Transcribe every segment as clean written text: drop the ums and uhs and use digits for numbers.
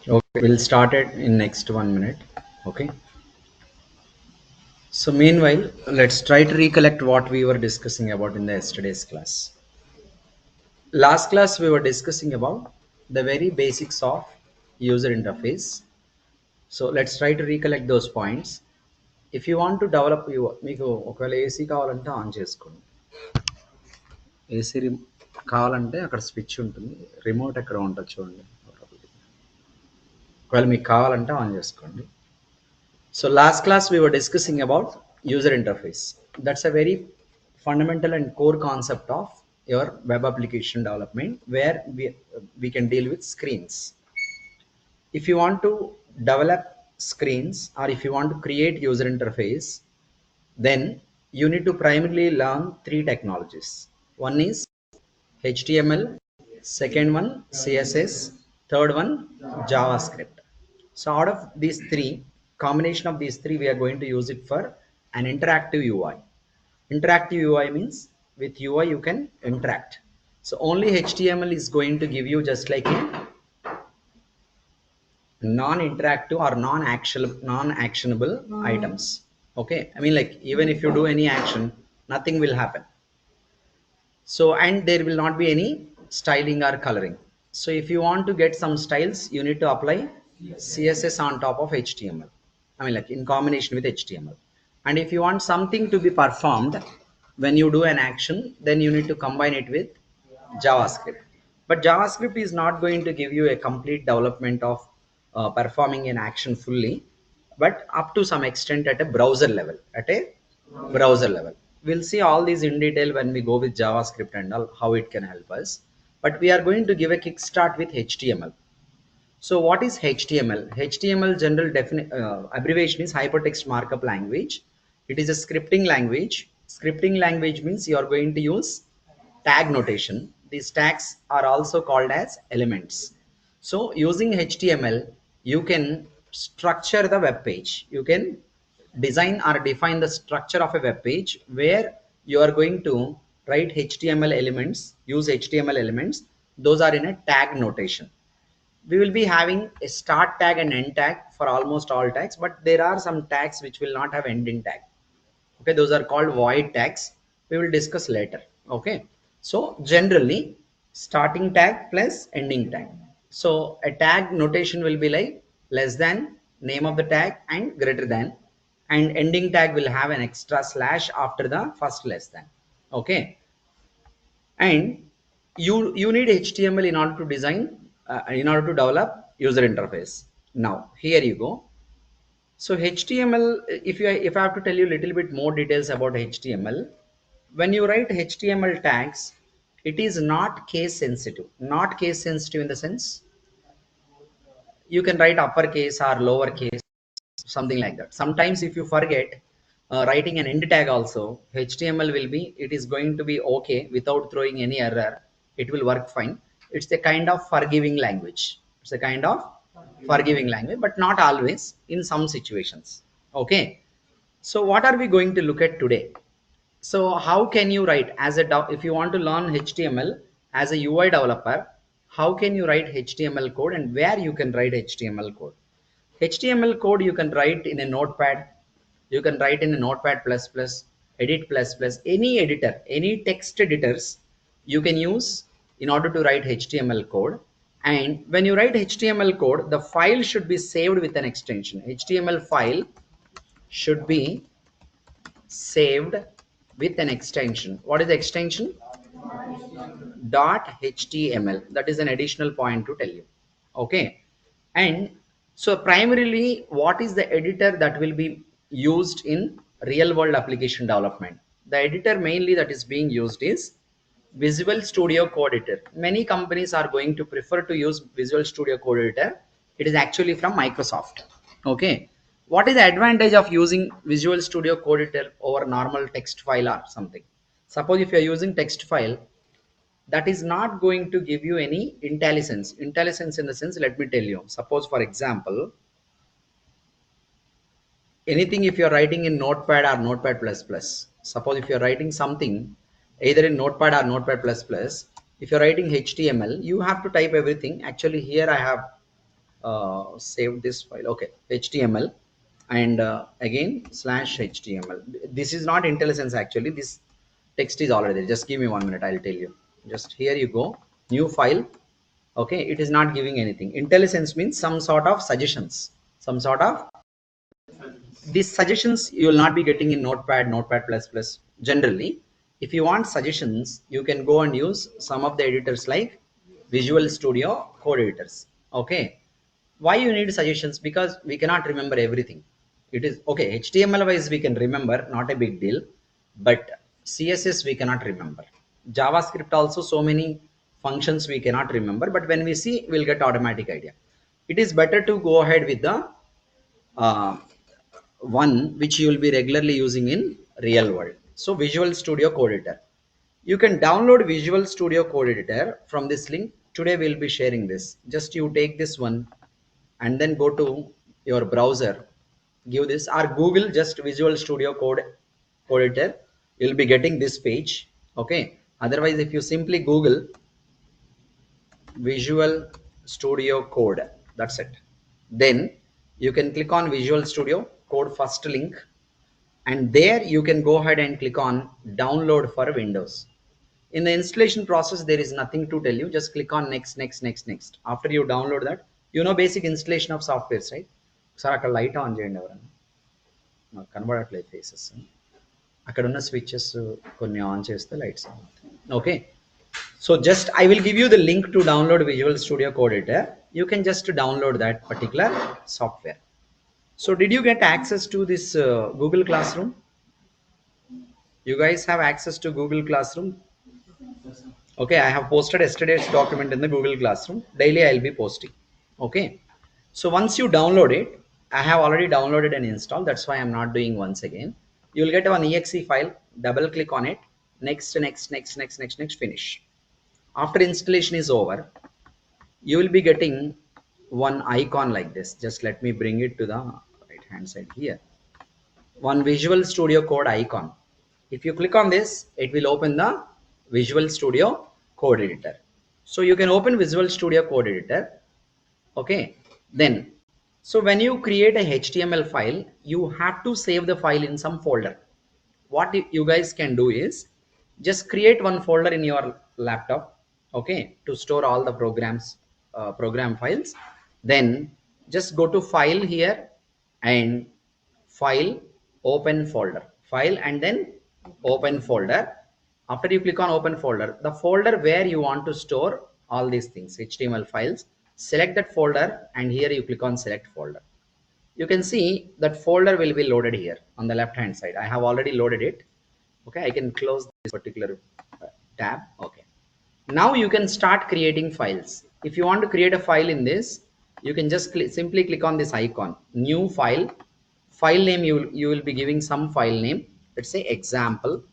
Okay, we'll start it in next 1 minute. Okay. So meanwhile, let's try to recollect what we were discussing about in the yesterday's class. Last class we were discussing about the very basics of user interface. So let's try to recollect those points. If you want to develop మీకు ఒకవేళ AC కావాలంటే on చేసుకోండి. AC కావాలంటే అక్కడ switch ఉంటుంది, remote ఎక్కడ ఉంటుంది చూడండి. ఒకవేళ మీకు కావాలంటే ఆన్ చేసుకోండి. So last class we were discussing about user interface. That's a very fundamental and core concept of your web application development where we can deal with screens. If you want to develop screens or if you want to create user interface, then you need to primarily learn three technologies. One is HTML, second one CSS, third one JavaScript. So out of these three, combination of these three, we are going to use it for an interactive UI. Interactive UI means with UI you can interact. So only HTML is going to give you just like a non-interactive or non-actionable items. Okay, I mean like even if you do any action, nothing will happen. So and there will not be any styling or coloring. So if you want to get some styles, you need to apply CSS on top of HTML. I mean like in combination with HTML. And if you want something to be performed when you do an action, then you need to combine it with JavaScript. But JavaScript is not going to give you a complete development of performing an action fully, but up to some extent at a browser level. We'll see all these in detail when we go with JavaScript and all, how it can help us. But we are going to give a kickstart with HTML. So what is HTML? HTML general abbreviation is Hypertext Markup Language. It is a scripting language. Scripting language means you are going to use tag notation. These tags are also called as elements. So using HTML, you can structure the web page. You can design or define the structure of a web page where you are going to write HTML elements, use HTML elements. Those are in a tag notation. We will be having a start tag and end tag for almost all tags, but there are some tags which will not have ending tag. Okay, those are called void tags. We will discuss later. Okay, so generally starting tag plus ending tag. So a tag notation will be like less than, name of the tag, and greater than, and ending tag will have an extra slash after the first less than. Okay, and you need HTML in order to design in order to develop user interface. Now here you go. So HTML, if I have to tell you a little bit more details about HTML, when you write HTML tags, it is not case sensitive. Not case sensitive in the sense you can write uppercase or lowercase, something like that. Sometimes if you forget writing an end tag also, HTML will be, it is going to be okay without throwing any error. It will work fine. It's a kind of forgiving language. It's a kind of forgiving language, but not always, in some situations. Okay, so what are we going to look at today? So how can you write as a if you want to learn HTML as a UI developer, how can you write HTML code and where you can write HTML code? HTML code you can write in a notepad, you can write in a notepad plus plus, edit plus plus, any editor, any text editors you can use in order to write HTML code. And when you write HTML code, the file should be saved with an extension. HTML file should be saved with an extension. What is the extension? .html. That is an additional point to tell you. Okay, and so primarily what is the editor that will be used in real world application development? The editor mainly that is being used is Visual Studio Code Editor. Many companies are going to prefer to use Visual Studio Code Editor. It is actually from Microsoft. Okay, what is the advantage of using Visual Studio Code Editor over normal text file or something? Suppose if you are using text file, that is not going to give you any intelligence. Intelligence in the sense, let me tell you, suppose for example, anything if you're writing in notepad or notepad plus plus, suppose if you're writing something either in notepad or notepad plus plus, if you're writing HTML, you have to type everything. Actually here I have save this file. Okay, HTML, and again slash HTML. This is not IntelliSense actually. This text is already there. Just give me 1 minute. I'll tell you. Just here you go. New file. Okay, it is not giving anything. IntelliSense means some sort of suggestions. Some sort of these suggestions you will not be getting in Notepad plus plus. Generally, if you want suggestions, you can go and use some of the editors like Visual Studio code editors. Okay, why you need suggestions? Because we cannot remember everything. It is okay, HTML wise we can remember, not a big deal, but CSS we cannot remember. JavaScript also so many functions we cannot remember, but when we see, we'll get automatic idea. It is better to go ahead with the uh, one which you will be regularly using in real world. So Visual Studio Code Editor. You can download Visual Studio Code Editor from this link. Today we'll be sharing this. Just you take this one and then go to your browser, give this or Google just Visual Studio Code Editor. You'll be getting this page. Okay. Otherwise, if you simply Google Visual Studio Code, that's it. Then you can click on Visual Studio Code first link, and there you can go ahead and click on download for Windows. In the installation process, there is nothing to tell you. Just click on next, next, next, next. After you download that, you know basic installation of softwares, right? Sir, అక్కడ light on చేయండి ఎవరన్నా, నాకు కనబడట్లేదు faces. అక్కడ ఉన్న switches కొన్ని on చేస్తే lights on అవుతాయి. Okay, so just I will give you the link to download Visual Studio Code Editor. You can just download that particular software. So did you get access to this Google Classroom? You guys have access to Google Classroom? Okay, I have posted yesterday's document in the Google Classroom. Daily I'll be posting. Okay, so once you download it, I have already downloaded and installed. That's why I'm not doing once again. You will get an exe file. Double click on it. Next, next, next, next, next, next. Finish. After installation is over, you will be getting one icon like this. Just let me bring it to the right hand side here. One Visual Studio Code icon. If you click on this, it will open the Visual Studio Code Editor. So you can open Visual Studio Code Editor. Okay, then so when you create a HTML file, you have to save the file in some folder. What you guys can do is just create one folder in your laptop, okay, to store all the program files. Then just go to file here and file, open folder, file, and then open folder. After you click on open folder, the folder where you want to store all these things, HTML files, select that folder, and here you click on select folder. You can see that folder will be loaded here on the left hand side. I have already loaded it. Okay, I can close this particular tab. Okay, now you can start creating files. If you want to create a file in this, you can just simply click on this icon, new file. File name, you will be giving some file name. Let's say example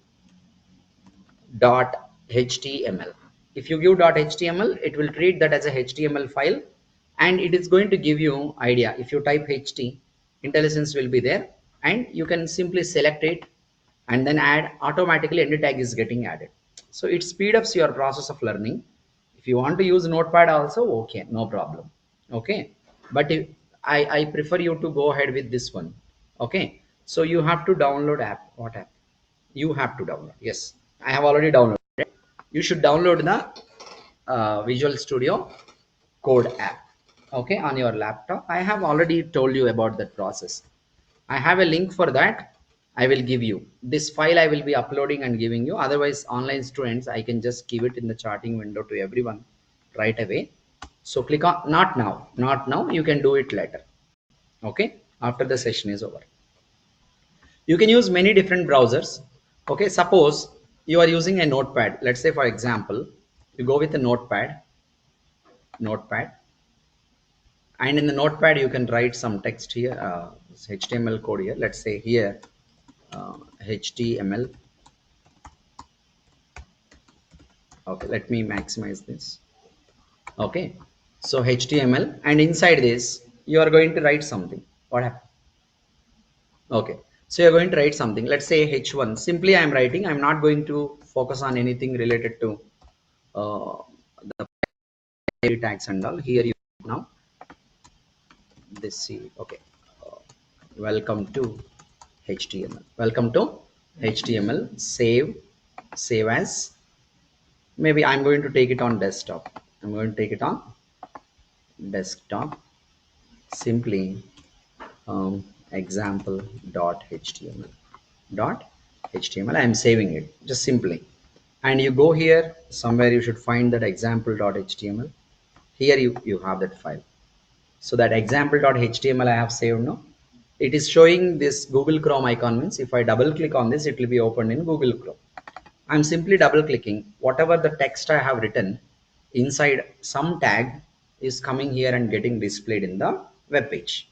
.html. If you give .html, it will treat that as a HTML file, and it is going to give you idea. If you type ht, IntelliSense will be there, and you can simply select it and then add. Automatically end tag is getting added, so it speed ups your process of learning. If you want to use Notepad also, okay, no problem. Okay, but if, I prefer you to go ahead with this one. Okay, so you have to download app. What app you have to download? Yes, I have already downloaded. You should download the Visual Studio Code app, okay, on your laptop. I have already told you about that process. I have a link for that. I will give you this file. I will be uploading and giving you. Otherwise, online students, I can just give it in the charting window to everyone right away. So click on not now, not now. You can do it later. Okay, after the session is over. You can use many different browsers. Okay, suppose you are using a notepad. Let's say, for example, you go with a notepad, and in the notepad you can write some text here, HTML code here. Let's say here HTML. Okay, let me maximize this. Okay, so HTML, and inside this you are going to write something. What happened? Okay, so you're going to write something. Let's say H1. Simply I am writing. I'm not going to focus on anything related to the tags and all. Here you now. this see okay uh, welcome to html, welcome to html. Save as, maybe I'm going to take it on desktop. I'm going to take it on desktop. Simply example.html dot html. I am saving it just simply, and you go here somewhere, you should find that example.html. Here you have that file. So that example.html I have saved now. It is showing this Google Chrome icon, means if I double click on this, it will be opened in Google Chrome. I'm simply double clicking. Whatever the text I have written inside some tag is coming here and getting displayed in the web page.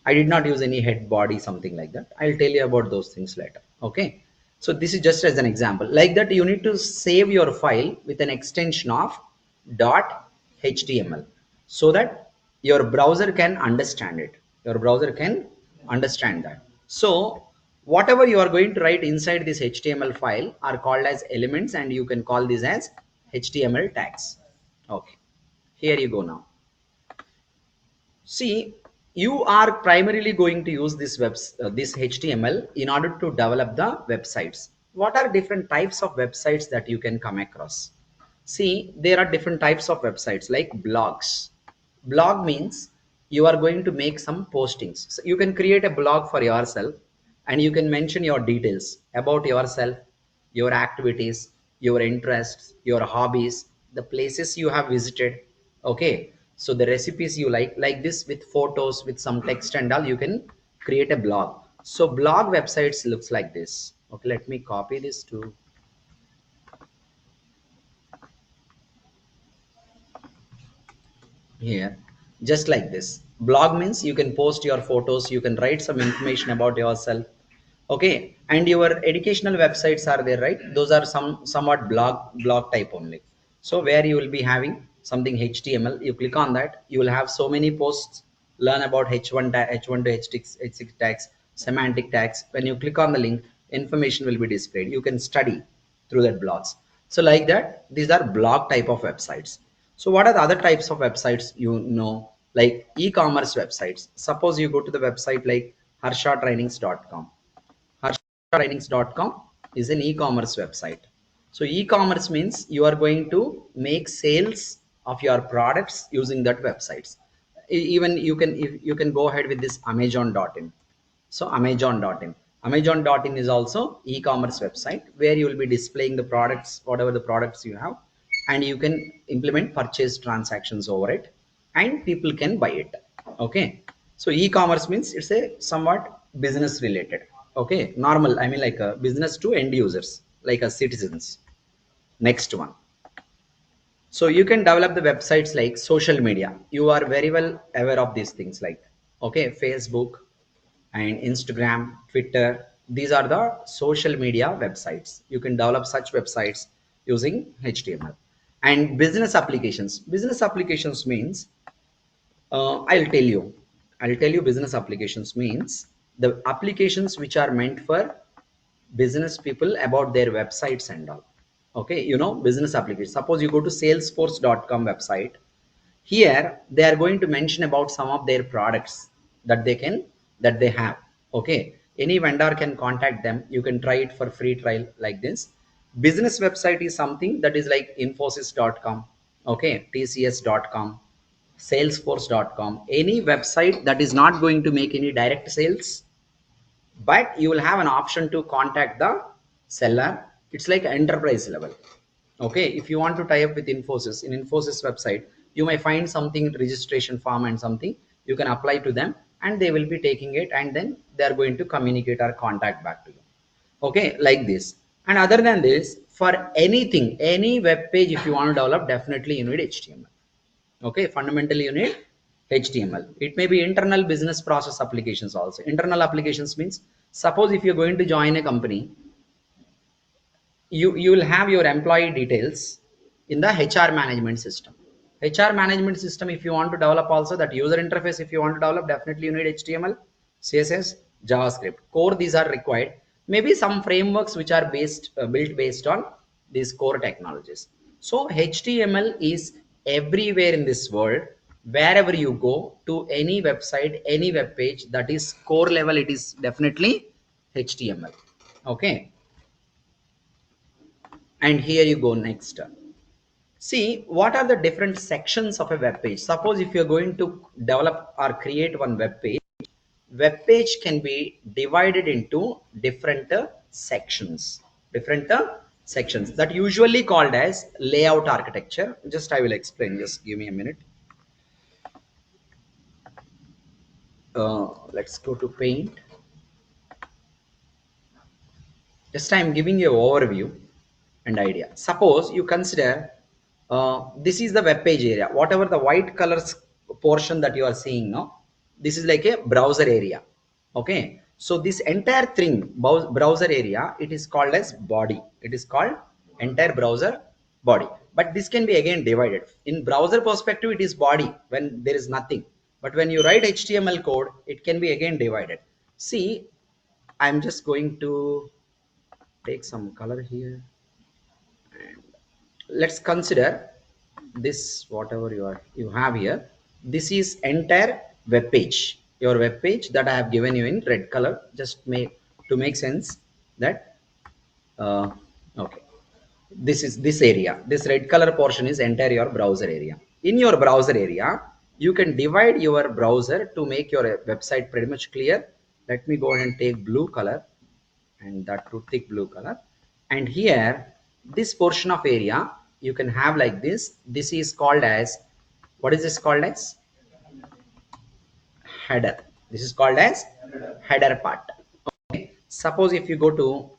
I did not use any head, body, something like that. I'll tell you about those things later. Okay. So this is just as an example. Like that, you need to save your file with an extension of .html so that your browser can understand it. Your browser can understand that. So whatever you are going to write inside this HTML file are called as elements, and you can call this as HTML tags. Okay. Here you go now. See, you are primarily going to use this HTML in order to develop the websites. What are different types of websites that you can come across? See, there are different types of websites like blogs. Blog means you are going to make some postings. So you can create a blog for yourself, and you can mention your details about yourself, your activities, your interests, your hobbies, the places you have visited. Okay, so the recipes you like this, with photos, with some text and all, you can create a blog. So blog websites looks like this. Okay, let me copy this to here, just like this. Blog means you can post your photos, you can write some information about yourself. Okay, and your educational websites are there, right? Those are somewhat blog type only. So where you will be having something HTML, you click on that, you will have so many posts. Learn about h1 h1 to h6 tags, semantic tags. When you click on the link, information will be displayed. You can study through that blogs. So like that, these are blog type of websites. So what are the other types of websites? Like e-commerce websites. Suppose you go to the website like harshatrainings.com. HyperText is an e-commerce website. So e-commerce means you are going to make sales of your products using that websites. Even you can go ahead with this Amazon.in. So Amazon.in is also e-commerce website where you will be displaying the products, whatever the products you have, and you can implement purchase transactions over it, and people can buy it. Okay, so e-commerce means it's a somewhat business related. Okay, normal, I mean like a business to end users, like a citizens. Next one, so you can develop the websites like social media. You are very well aware of these things like, okay, Facebook and Instagram, Twitter. These are the social media websites. You can develop such websites using HTML. And business applications means, I'll tell you business applications means the applications which are meant for business people about their websites and all. Okay, business applications. Suppose you go to salesforce.com website. Here they are going to mention about some of their products that they have. Okay, any vendor can contact them. You can try it for free trial like this. Business website is something that is like infosys.com, okay, tcs.com, salesforce.com. Any website that is not going to make any direct sales, but you will have an option to contact the seller. It's like enterprise level. Okay, if you want to tie up with Infosys, in Infosys website you may find something, registration form and something, you can apply to them, and they will be taking it, and then they are going to communicate or contact back to you. Okay, like this. And other than this, for anything, any web page, if you want to develop, definitely you need HTML. Okay, fundamentally you need HTML. It may be internal business process applications also. Internal applications means, suppose if you're going to join a company, you will have your employee details in the HR management system. HR management system, if you want to develop also that user interface, if you want to develop, definitely you need HTML, CSS, JavaScript. Core, these are required. Maybe some frameworks which are built based on these core technologies. So HTML is everywhere in this world. wherever you go to any website, any web page, that is core level, it is definitely HTML. Okay, and here you go next. See, what are the different sections of a web page? Suppose if you're going to develop or create one web page can be divided into different sections. Different sections that usually called as layout architecture. Just I will explain. Just give me a minute. Let's go to Paint. Just I'm giving you an overview and idea. Suppose you consider this is the web page area. Whatever the white colors portion that you are seeing now, this is like a browser area. Okay. So this entire thing, browser area, it is called as body. It is called entire browser body. But this can be again divided. In browser perspective, it is body when there is nothing. But when you write HTML code, it can be again divided. See, I'm just going to take some color here, and let's consider this. Whatever you have here, this is entire web page, your web page that I have given you in red color, just make sense that uh, okay, this is this area, this red color portion is entire your browser area. In your browser area, you can divide your browser to make your website pretty much clear. Let me go ahead and take blue color, and that to thick blue color. And here, this portion of area you can have like this is called as, what is this called as? Header. This is called as header part. Okay, suppose if you go to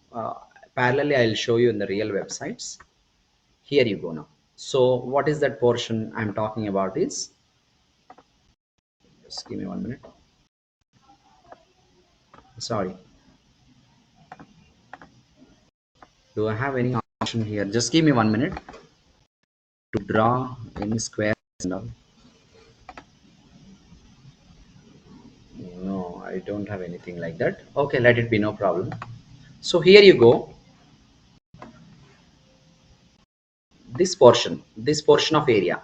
parallelly, I'll show you in the real websites. Here you go now. So what is that portion I'm talking about is, just give me 1 minute. Sorry, do I have any option here? Just give me 1 minute to draw any squares and all. No, I don't have anything like that. Okay, let it be, no problem. So here you go. This portion of area,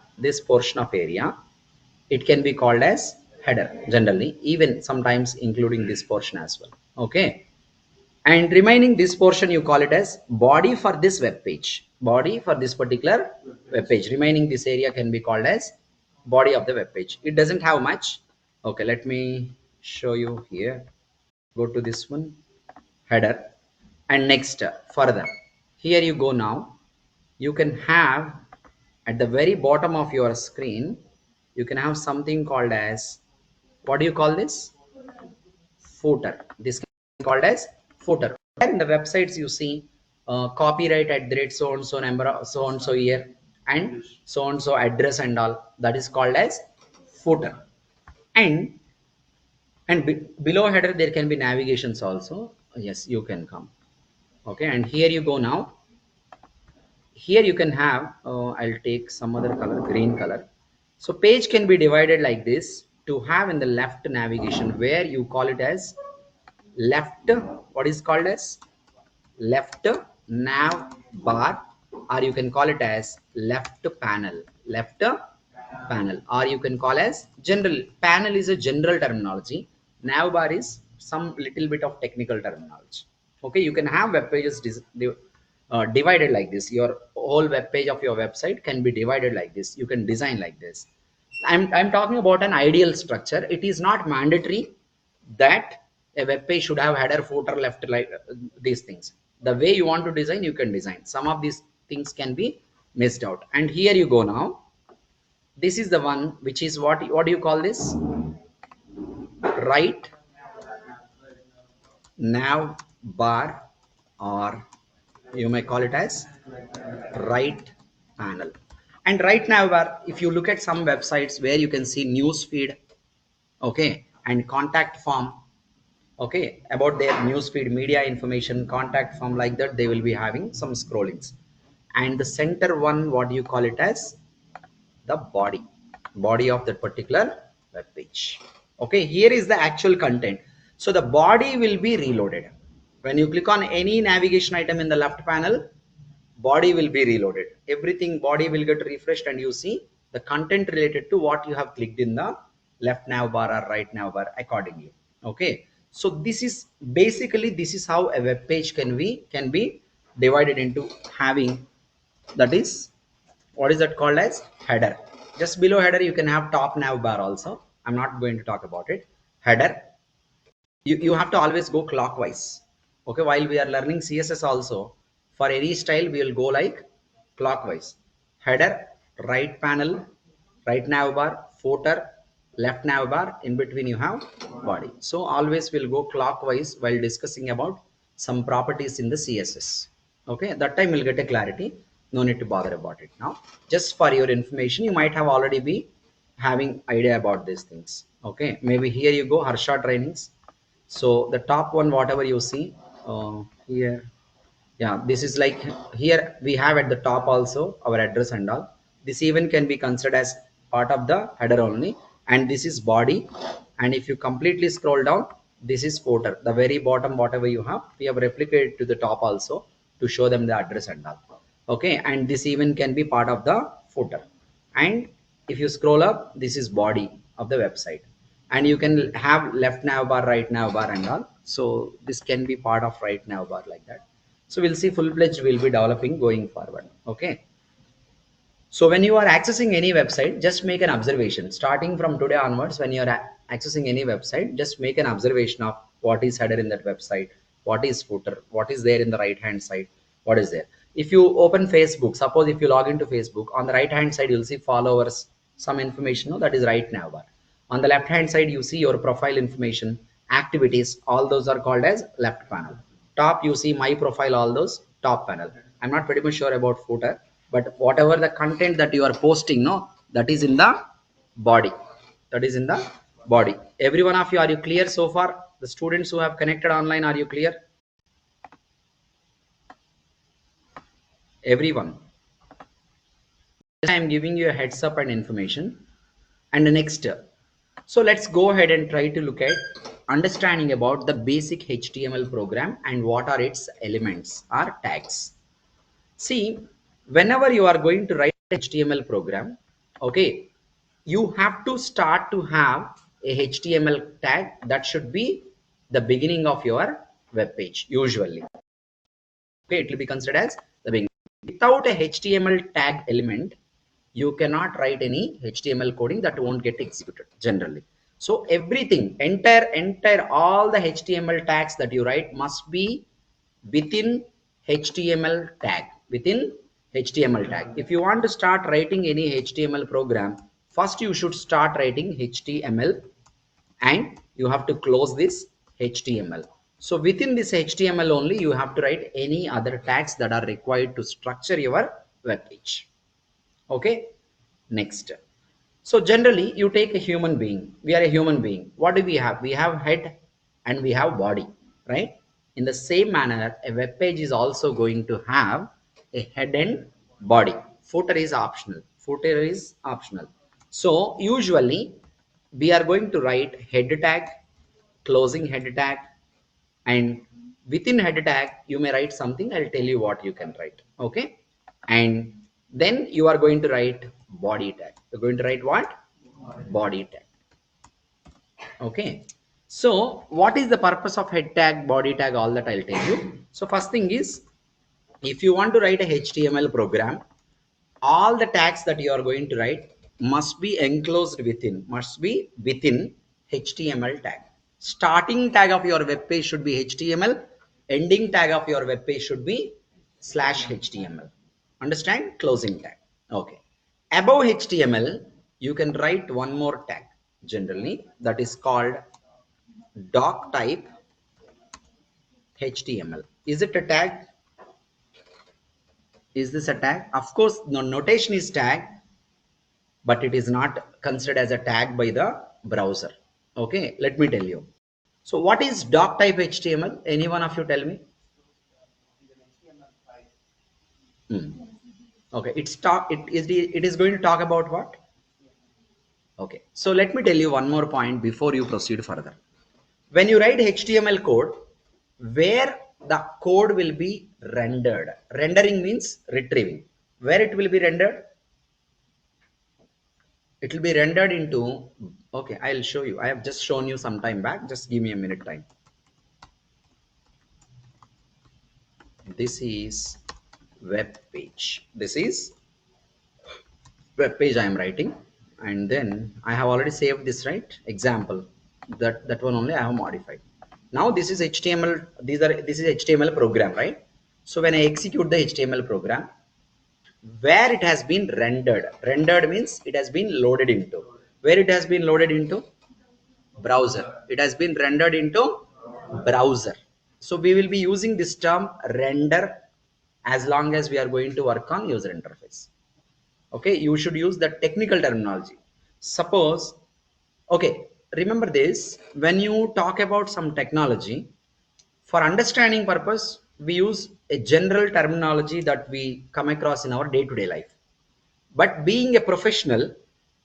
it can be called as header generally, even sometimes including this portion as well. Okay, and remaining this portion you call it as body for this web page. Body for this particular web page. Remaining this area can be called as body of the web page. It doesn't have much. Okay, let me show you here. Go to this one, header, and next further. Here you go now. You can have at the very bottom of your screen, you can have something called as, what do you call this? Footer. This can be called as footer. In the websites you see copyright at the rate so and so number, so and so year, and so and so address and all. That is called as footer. And below header there can be navigations also. Yes, you can come. Okay, and here you go now. Here you can have I'll take some other color, green color. So page can be divided like this to have in the left navigation, where you call it as left, what is called as left nav bar, or you can call it as left panel. Left panel, or you can call as general panel, is a general terminology. Nav bar is some little bit of technical terminology. Okay, you can have web pages divided like this. Your whole web page of your website can be divided like this. You can design like this. I'm talking about an ideal structure. It is not mandatory that a web page should have header, footer, left, like these things. The way you want to design, you can design. Some of these things can be missed out. And here you go now. This is the one which is what do you call this? Right nav bar, or you may call it as right panel. And right nav bar, if you look at some websites where you can see news feed, okay, and contact form, okay, about their newsfeed, media information, contact form, like that they will be having some scrollings. And the center one, what do you call it as? The body of that particular web page. Okay, here is the actual content. So the body will be reloaded when you click on any navigation item in the left panel. Body will be reloaded, everything body will get refreshed, and you see the content related to what you have clicked in the left nav bar or right nav bar accordingly. Okay, so this is basically, this is how a web page can be divided into having, that is, what is that called as header. Just below header you can have top nav bar also. I'm not going to talk about it. Header, you have to always go clockwise. Okay, while we are learning css also, for any style we will go like clockwise. Header, right panel, right nav bar, footer, left nav bar, in between you have body. So always we'll go clockwise while discussing about some properties in the css. Okay, that time we'll get a clarity. No need to bother about it now. Just for your information, you might have already be having idea about these things. Okay, maybe here you go, Harsha Trainings. So the top one, whatever you see here, yeah, this is like, here we have at the top also our address and all. This even can be considered as part of the header only, and this is body. And if you completely scroll down, this is footer. The very bottom, whatever you have, we have replicated to the top also to show them the address and all. Okay, and this even can be part of the footer. And if you scroll up, this is body of the website, and you can have left nav bar, right nav bar and all. So this can be part of right nav bar like that. So we'll see full-fledged will be developing going forward. Okay, so when you are accessing any website, just make an observation. Starting from today onwards, when you are accessing any website, just make an observation of what is header in that website, what is footer, what is there in the right hand side, what is there. If you open Facebook, suppose if you log into Facebook, on the right hand side you'll see followers, some information, no, that is right now bar. On the left hand side you see your profile information, activities, all those are called as left panel. Top you see my profile, all those top panel. I'm not pretty much sure about footer, but whatever the content that you are posting, no, that is in the body. That is in the body. Every one of you, are you clear so far? The students who have connected online, are you clear? Everyone. I am giving you a heads up and information. And the next, so let's go ahead and try to look at understanding about the basic HTML program and what are its elements or tags. See, whenever you are going to write HTML program, okay, you have to start to have a HTML tag that should be the beginning of your web page usually. Okay, it will be considered as the beginning. Without a HTML tag element, you cannot write any HTML coding, that won't get executed generally. So everything, entire all the HTML tags that you write must be within HTML tag, within HTML tag. If you want to start writing any HTML program, first you should start writing HTML, and you have to close this HTML. So within this HTML only you have to write any other tags that are required to structure your web page. Okay, next. So generally you take a human being. We are a human being. What do we have? We have head and we have body, right? In the same manner, a web page is also going to have a head and body. Footer is optional. Footer is optional. So usually we are going to write head tag, closing head tag, and within head tag you may write something. I'll tell you what you can write. Okay, and then you are going to write body tag. You're going to write what? Body tag. Okay, so what is the purpose of head tag, body tag, all that I'll tell you. So first thing is, if you want to write a HTML program, all the tags that you are going to write must be enclosed within, HTML tag. Starting tag of your web page should be HTML. Ending tag of your web page should be /HTML. Understand? Closing tag. Okay. Above HTML, you can write one more tag generally, that is called doc type HTML. Is it a tag? Is this a tag? Of course, no, notation is tag, but it is not considered as a tag by the browser. Okay, let me tell you. So what is doc type HTML? Any one of you tell me? Hmm. Okay, it is going to talk about what? Okay, so let me tell you one more point before you proceed further. When you write HTML code, where the code will be rendered. Rendering means retrieving. Where it will be rendered? It will be rendered into, okay, I'll show you. I have just shown you some time back. Just give me a minute time. This is web page. This is web page I am writing, and then I have already saved this, right? Example. That one only I have modified. Now this is HTML. This is HTML program, right? So when I execute the HTML program, where it has been rendered. Rendered means it has been loaded into. Where it has been loaded into? Browser. It has been rendered into browser. So we will be using this term render as long as we are going to work on user interface. Okay, you should use the technical terminology. Suppose, okay, remember this, when you talk about some technology, for understanding purpose, we use a general terminology that we come across in our day-to-day life. But being a professional,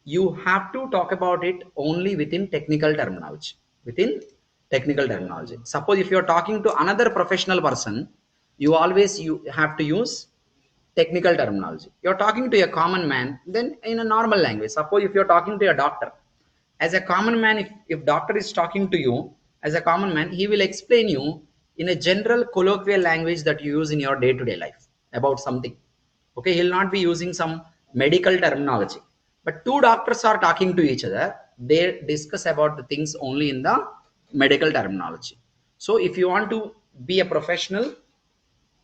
you have to talk about it only within technical terminology. Within technical terminology. Suppose if you are talking to another professional person, you have to use technical terminology. You're talking to a common man, then in a normal language. Suppose if you're talking to a doctor, as a common man, if doctor is talking to you as a common man, he will explain you in a general colloquial language that you use in your day-to-day life about something. Okay, he'll not be using some medical terminology. But two doctors are talking to each other, they discuss about the things only in the medical terminology. So if you want to be a professional,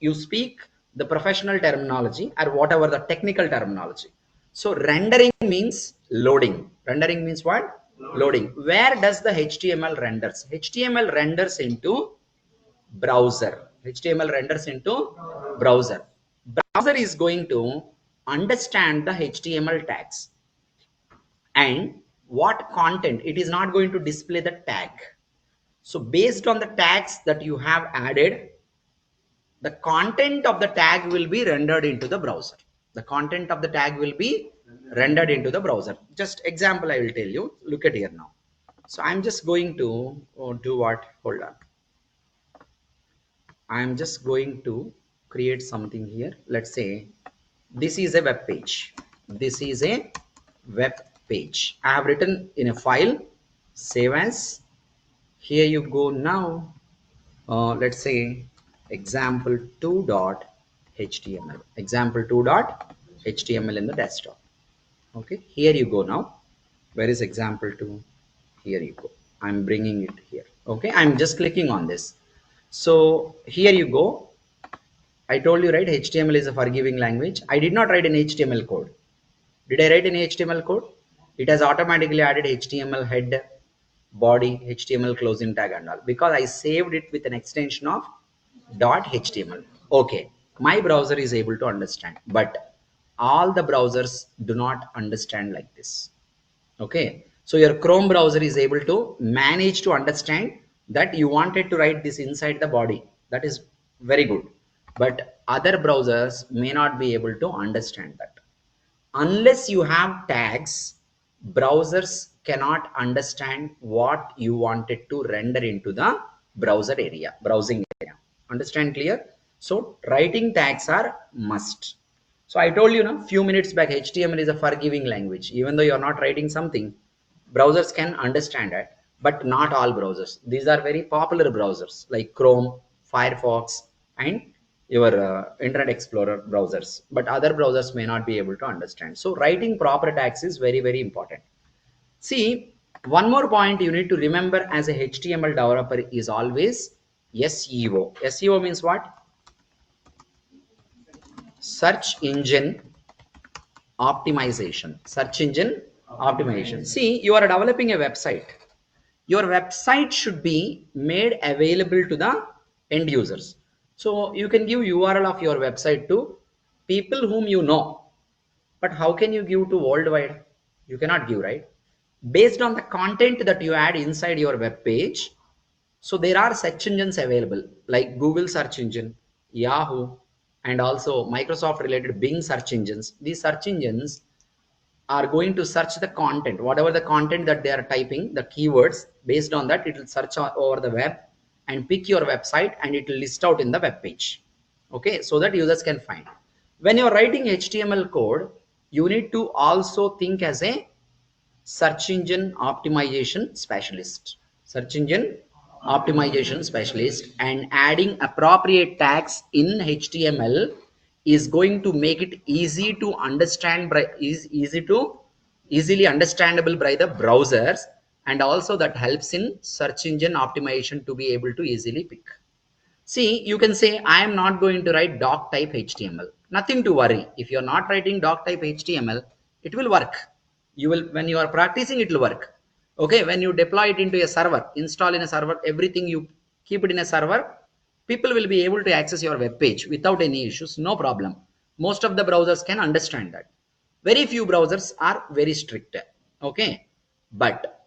you speak the professional terminology or whatever the technical terminology. So rendering means loading. Rendering means what? Loading. Where does the HTML renders? HTML renders into browser. HTML renders into browser. Browser is going to understand the HTML tags and what content. It is not going to display the tag. So based on the tags that you have added, the content of the tag will be rendered into the browser. The content of the tag will be rendered into the browser. Just example I will tell you. Look at here now. So I'm just going to do what? Hold on. I'm just going to create something here. Let's say this is a web page. This is a web page. I have written in a file, save as. Here you go now. Let's say example2.html. Example2.html in the desktop. Okay, here you go now. Where is example2? Here you go. I'm bringing it here. Okay, I'm just clicking on this. So here you go. I told you, right, HTML is a forgiving language. I did not write an HTML code. Did I write an HTML code? It has automatically added HTML head, body, HTML closing tag and all, because I saved it with an extension of .html. Okay, my browser is able to understand, but all the browsers do not understand like this. Okay, so your Chrome browser is able to manage to understand that you wanted to write this inside the body. That is very good, but other browsers may not be able to understand that. Unless you have tags, browsers cannot understand what you wanted to render into the browsing area. Understand clear? So writing tags are must. So I told you, few minutes back, HTML is a forgiving language. Even though you're not writing something, browsers can understand it, but not all browsers. These are very popular browsers like Chrome, Firefox, and your Internet Explorer browsers. But other browsers may not be able to understand. So writing proper tags is very, very important. See, one more point you need to remember as a HTML developer is always SEO. SEO means what? Search engine optimization. Search engine optimization. See, you are developing a website. Your website should be made available to the end users. So you can give URL of your website to people whom you know, but how can you give to worldwide? You cannot give, right? Based on the content that you add inside your web page. So there are search engines available like Google search engine, Yahoo, and also Microsoft related Bing search engines. These search engines are going to search the content, whatever the content that they are typing, the keywords. Based on that, it will search over the web and pick your website, and it will list out in the web page. Okay, so that users can find. When you're writing HTML code, you need to also think as a search engine optimization specialist. Search engine optimization specialist, and adding appropriate tags in HTML is going to make it easy to understand is easy to easily understandable by the browsers, and also that helps in search engine optimization to be able to easily pick. See, you can say, I am not going to write doc type HTML. Nothing to worry. If you're not writing doc type HTML, it will work. You will, when you are practicing, it will work. Okay, when you deploy it into a server, install in a server, everything you keep it in a server, people will be able to access your web page without any issues, no problem. Most of the browsers can understand that. Very few browsers are very strict. Okay, but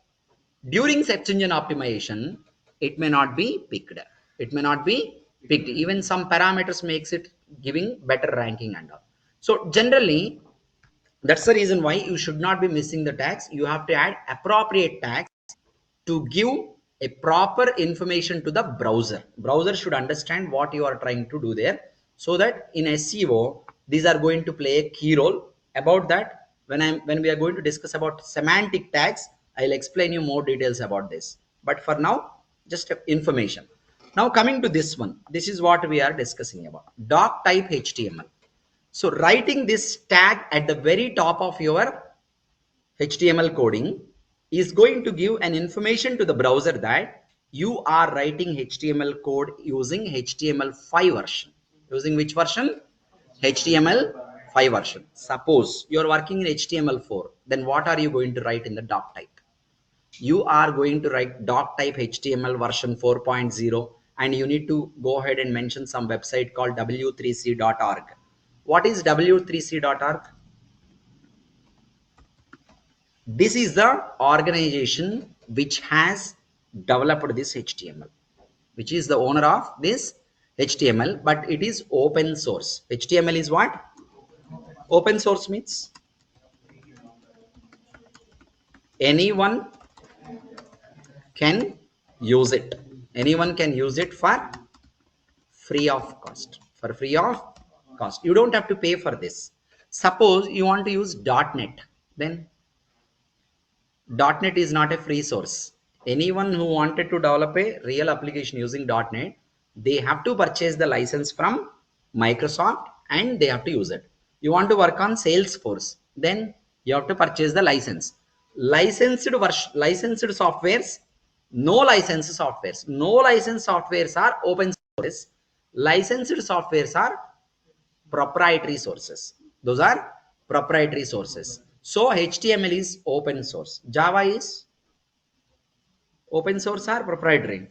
during search engine optimization, it may not be picked. It may not be picked. Even some parameters makes it giving better ranking and all. So generally, that's the reason why you should not be missing the tags. You have to add appropriate tags to give a proper information to the browser. Browser should understand what you are trying to do there, so that in SEO these are going to play a key role. About that, when we are going to discuss about semantic tags, I'll explain you more details about this, but for now, just information. Now coming to this one, this is what we are discussing about doc type HTML. So writing this tag at the very top of your HTML coding is going to give an information to the browser that you are writing HTML code using HTML5 version. Using which version? HTML5 version. Suppose you are working in HTML4, then what are you going to write in the doc type? You are going to write doc type HTML version 4.0, and you need to go ahead and mention some website called w3c.org. What is w3c.org? This is the organization which has developed this HTML, which is the owner of this HTML, but it is open source. HTML is what? Open source means anyone can use it. Anyone can use it for free of cost. For free of cost. You don't have to pay for this. Suppose you want to use .NET, then .NET is not a free source. Anyone who wanted to develop a real application using .NET, they have to purchase the license from Microsoft and they have to use it. You want to work on Salesforce, then you have to purchase the license. Licensed softwares, no licensed softwares. No licensed softwares are open source. Licensed softwares are proprietary sources. Those are proprietary sources. So HTML is open source. Java is open source or proprietary?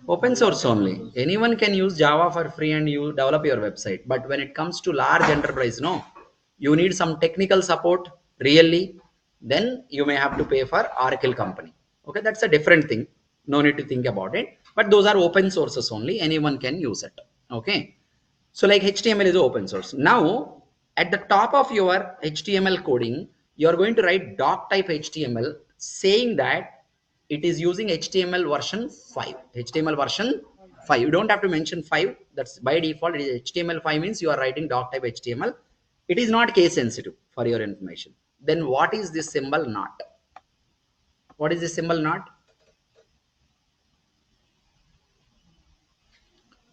Open source only. Anyone can use Java for free and you develop your website. But when it comes to large enterprise, no, you need some technical support really, then you may have to pay for Oracle company. Okay, that's a different thing. No need to think about it. But those are open sources only. Anyone can use it. Okay. So like HTML is open source. Now at the top of your HTML coding, you are going to write doc type HTML saying that it is using HTML version 5. HTML version 5. You don't have to mention 5. That's by default. It is HTML5 means you are writing doc type HTML. It is not case sensitive for your information. Then what is this symbol not? What is this symbol not?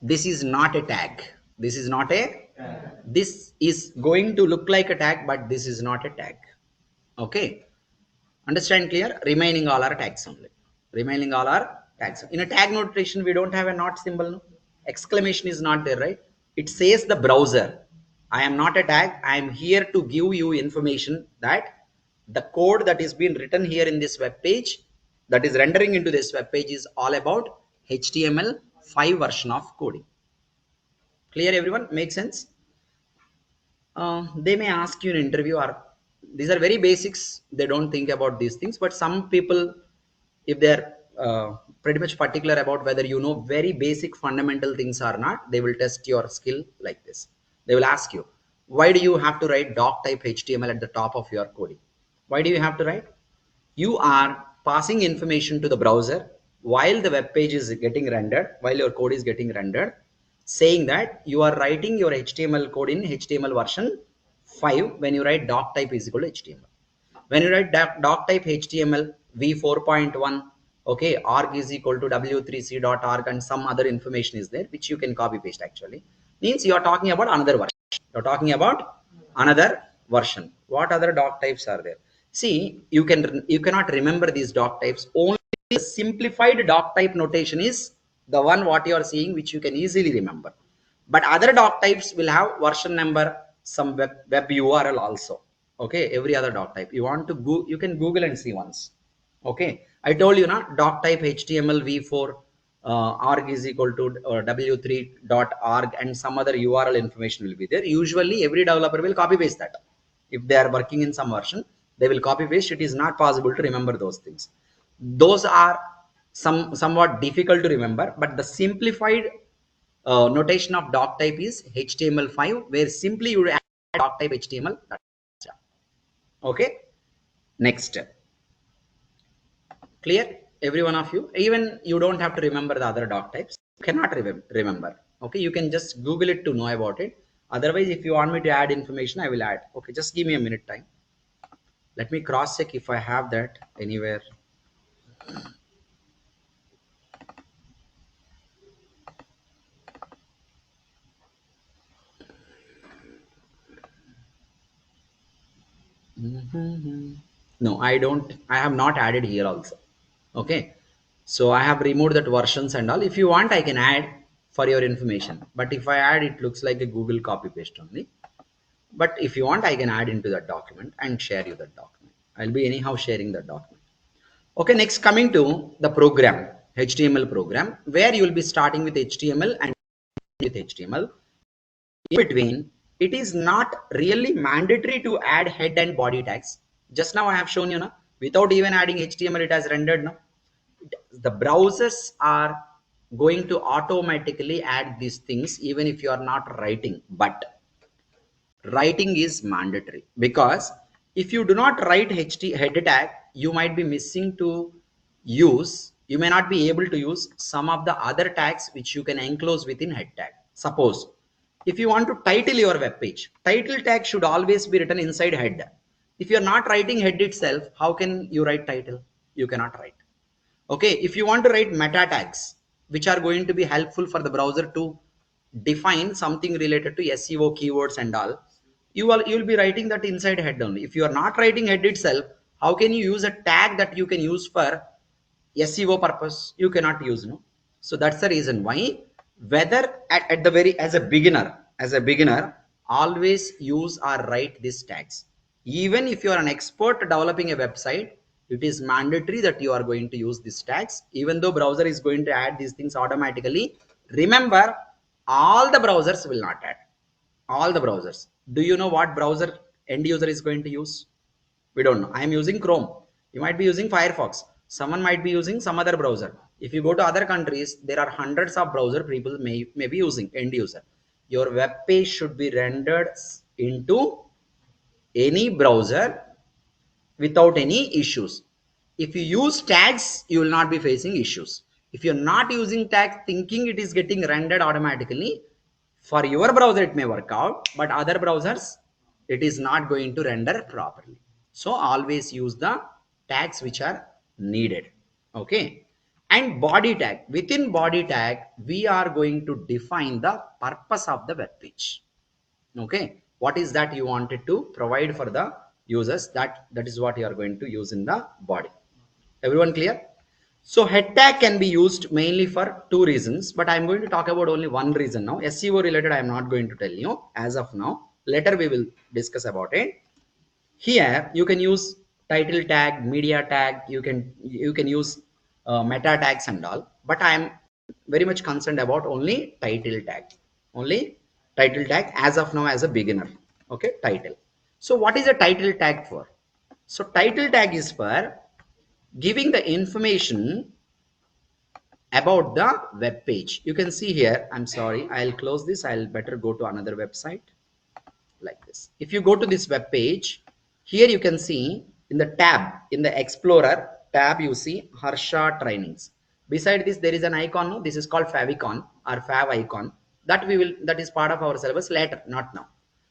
This is not a tag. This is not a this is going to look like a tag, but this is not a tag. Okay, understand? Clear? Remaining all are tags only. Remaining all are tags. In a tag notation, we don't have a not symbol, no? Exclamation is not there, right? It says the browser, I am not a tag. I am here to give you information that the code that is being written here in this web page, that is rendering into this web page, is all about HTML5 version of coding. Clear everyone? Make sense? They may ask you in interview, or these are very basics, they don't think about these things. But some people, if they're pretty much particular about whether you know very basic fundamental things or not, they will test your skill like this. They will ask you, why do you have to write doc type HTML at the top of your coding? Why do you have to write? You are passing information to the browser while the web page is getting rendered, while your code is getting rendered, saying that you are writing your HTML code in HTML version 5 when you write doc type is equal to HTML. When you write doc type HTML v4.1, okay, arg is equal to w3c.org and some other information is there which you can copy paste actually. Means you are talking about another version. You're talking about another version. What other doc types are there? See, you cannot remember these doc types. Only the simplified doc type notation is the one what you are seeing which you can easily remember. But other doc types will have version number, some web URL also. Okay, every other doc type. You want to go, you can Google and see once. Okay, I told you na doc type HTML v4 arg is equal to w3.org and some other URL information will be there. Usually every developer will copy paste that. If they are working in some version, they will copy paste. It is not possible to remember those things. Those are somewhat difficult to remember, but the simplified notation of doc type is HTML5, where simply you add doc type HTML. Okay, next. Clear? Every one of you. Even you don't have to remember the other doc types. You cannot remember. Okay, you can just Google it to know about it. Otherwise, if you want me to add information, I will add. Okay, just give me a minute time. Let me cross check if I have that anywhere. No, I don't. I have not added here also. Okay, so I have removed that versions and all. If you want, I can add for your information. But if I add, it looks like a Google copy paste only. But if you want, I can add into that document and share you that document. I'll be anyhow sharing that document. Okay, next coming to the program, HTML program, where you will be starting with HTML and with HTML. In between, it is not really mandatory to add head and body tags. Just now I have shown you, without even adding HTML, it has rendered. No? The browsers are going to automatically add these things even if you are not writing. But writing is mandatory, because if you do not write head tag, you might be missing to you may not be able to use some of the other tags which you can enclose within head tag. Suppose if you want to title your web page, title tag should always be written inside head. If you are not writing head itself, how can you write title? You cannot write. Okay, if you want to write meta tags which are going to be helpful for the browser to define something related to SEO keywords and all, you'll be writing that inside head only. If you are not writing head itself, how can you use a tag that you can use for SEO purpose? You cannot use, no. So that's the reason why, whether at the very as a beginner, always use or write these tags. Even if you are an expert developing a website, it is mandatory that you are going to use these tags. Even though browser is going to add these things automatically, remember, all the browsers will not add. All the browsers. Do you know what browser end user is going to use? We don't know. I am using Chrome. You might be using Firefox. Someone might be using some other browser. If you go to other countries, there are hundreds of browser people may be using end user. Your web page should be rendered into any browser without any issues. If you use tags, you will not be facing issues. If you're not using tags, thinking it is getting rendered automatically, for your browser it may work out, but other browsers, it is not going to render properly. So always use the tags which are needed. Okay. And body tag. Within body tag, we are going to define the purpose of the web page. Okay, what is that you wanted to provide for the users? That is what you are going to use in the body. Everyone clear? So head tag can be used mainly for two reasons, but I'm going to talk about only one reason now. SEO related, I'm not going to tell you as of now. Later we will discuss about it. Here you can use title tag, media tag, you can use meta tags and all, but I am very much concerned about only title tag. Only title tag as of now, as a beginner. Okay, title. So what is a title tag for? So title tag is for giving the information about the web page. You can see here, I'm sorry, I'll close this, I'll better go to another website. Like this, if you go to this web page, here you can see in the tab, in the Explorer tab, you see Harsha Trainings. Beside this there is an icon, no? This is called favicon or fav icon. That is part of our syllabus later, not now.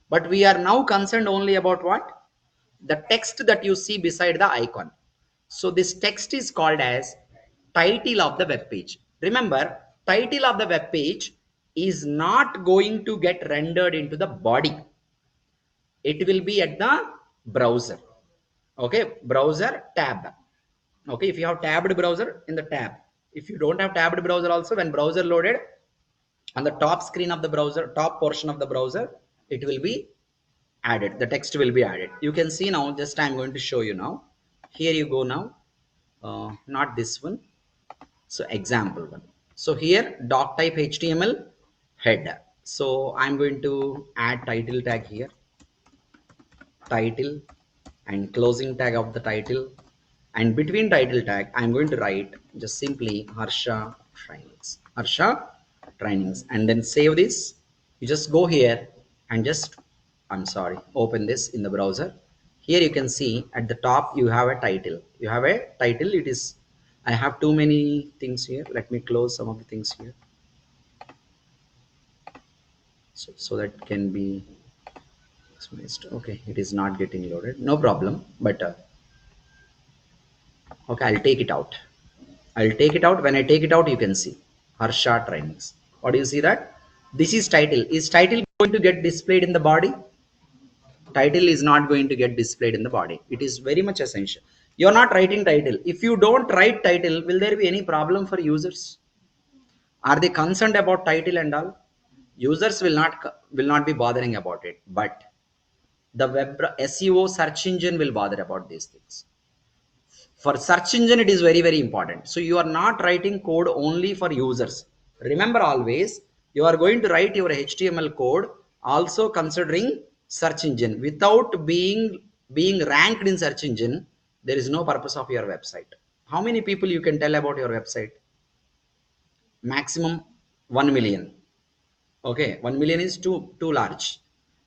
But we are now concerned only about what? the text that you see beside the icon. So this text is called as title of the web page. Remember, title of the web page is not going to get rendered into the body. It will be at the browser. Okay, browser tab. Okay, if you have tabbed browser, in the tab. If you don't have tabbed browser also, when browser loaded, on the top screen of the browser, top portion of the browser, it will be added. The text will be added. You can see now, just I'm going to show you now. Here you go now. Not this one. So example one. So here doc type HTML head. So I'm going to add title tag here. Title and closing tag of the title, and between title tag I'm going to write just simply Harsha Trainings, and then save this. You just go here and just, I'm sorry, open this in the browser. Here you can see at the top you have a title. You have a title. It is, I have too many things here. Let me close some of the things here, so that can be dismissed. Okay, it is not getting loaded, no problem, but okay, I'll take it out. I'll take it out. When I take it out, you can see Harsha Trainings. What do you see that? This is title. Is title going to get displayed in the body? Title is not going to get displayed in the body. It is very much essential. You're not writing title. If you don't write title, will there be any problem for users? Are they concerned about title and all? Users will not be bothering about it, but the web SEO search engine will bother about these things. For search engine it is very very important. So you are not writing code only for users. Remember, always you are going to write your HTML code also considering search engine. Without being ranked in search engine, there is no purpose of your website. How many people you can tell about your website? Maximum 1 million. Okay, 1 million is too large.